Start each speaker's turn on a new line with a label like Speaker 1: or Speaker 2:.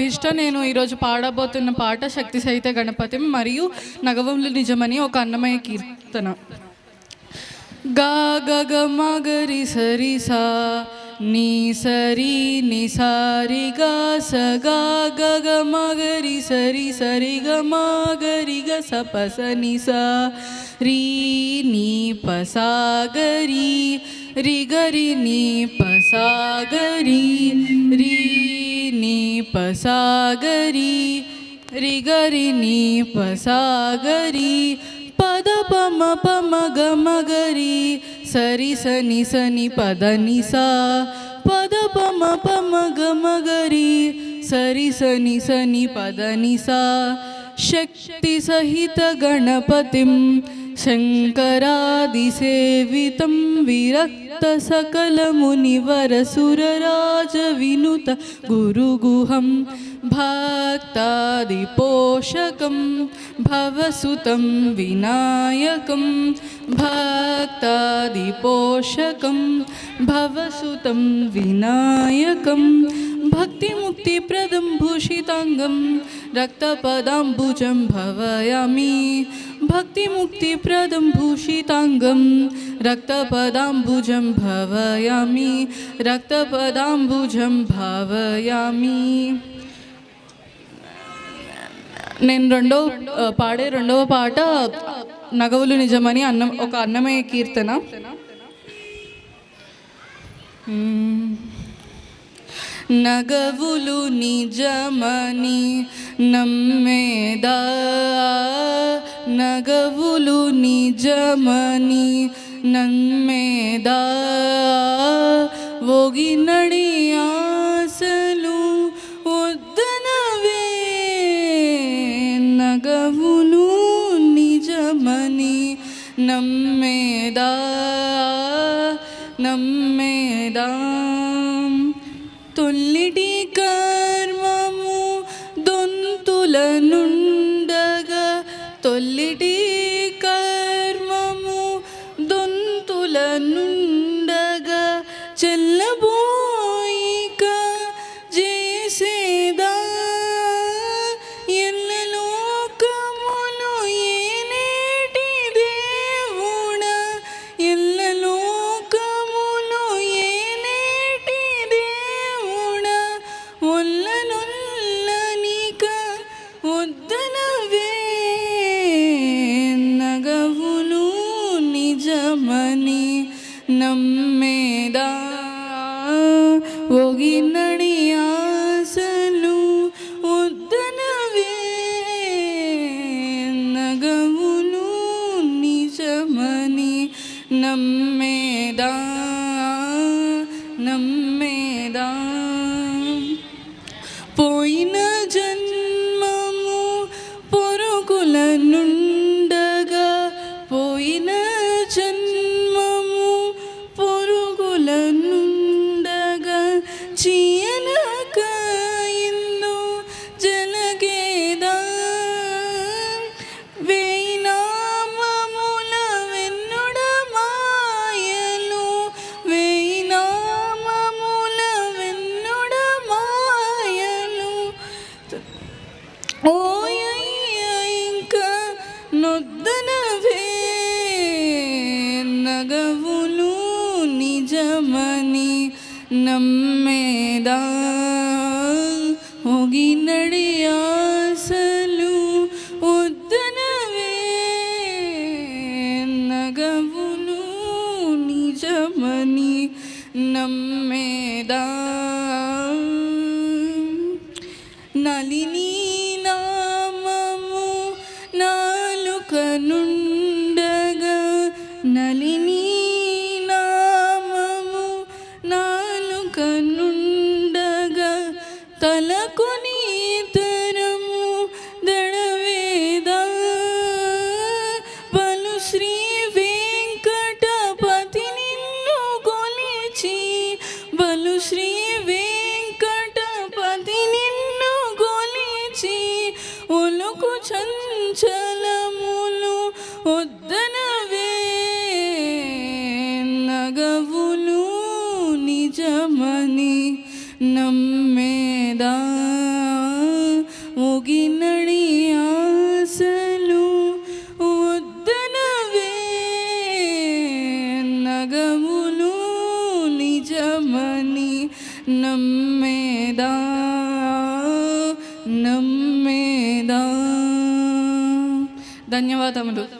Speaker 1: నేను ఈరోజు పాడబోతున్న పాట శక్తి సహిత గణపతిం మరియు నగవములు నిజమని ఒక అన్నమయ్య కీర్తన. గా గగ మగరి సరి సా నీ సరి ని సారి గా స గా గగ మగరి సరి సరి గ మగరి గ స ప స ని సా రీ నీ ప సా గరి రి గరి నీ ప సా గరి రీ నీ ప సా గరి రి గరి నీ ప సా గరి పద పమ పమ గ మగరి సరి సని సని పద నిసా పద పమ పమ గ మగరి సరి సని సని పద నిసా శక్తి సహిత గణపతిం శంకరాదిసేవితం విరక్త సకల మునివర సురరాజ వినుత గురుగుహం భక్తాదిపోషకం భవసుతం వినాయకం భక్తాదిపోషకం భవసుతం వినాయకం భక్తిముక్తిప్రదం భూషితాంగం రక్తపదాంబుజం భవయామి భక్తిముక్తిప్రదం భూషితాంగం రక్తపదాంబుజం భవయామి రక్తపదాంబుజం భావయామి. నేను పాడే రెండవ పాట నగవులు నిజమని ఒక అన్నమయ్య కీర్తన. నగవులు నిజమని నమ్మేదా నగవులు నిజమని నమ్మేదా ఒగినడి ఆశలు వద్దనవే నగవులు నిజమని నమ్మేదా నమ్మేదా తొల్లిటి కర్మము దొంతుల నుండగా తొల్లిటి కర్మము దొంతుల నుండగా చెల్లబోయిక చేసేదా ఎల్లలోకములు ఏనేటి దేవుడ ఎల్లలోకములు ఏనేటి దేవుడ ఒల్లనొల్లనిక వద్దనవే నగవులు నిజమని నమ్మేదా ఒగినడి ఆశలు వద్దనవే నగవులు నిజమని నమ్మేదా నమ్మేదా పోయిన జన్మము పొరుగుల నుండగా పోయిన జన్మము పొరుగుల నుండగా చీయనక ఇందు జలగేదా వేయినామముల వెన్నుడ మాయలు వేయినామముల వెన్నుడ మాయలు ఓయయ్య ఇంకా నొద్దనవే నగవులు నిజమని నమ్మేదా ఒగినడి ఆశలు వద్దనవే నగవులు నిజమని నమ్మేదా నలిని నామము నాలుక నుండగా నలిని నామము నాలుక నుండగా తలకొని తరము దడవేదా పలు శ్రీ వెంకటపతి నిన్ను కొలిచి బలు శ్రీ వెంకటపతి నిన్ను కొలిచి ఒలుకు చంచలములు వద్దనవే నగవులు నిజమని నమ్మేదా నిజమని నమ్మేదా నమ్మేదా. ధన్యవాదములు.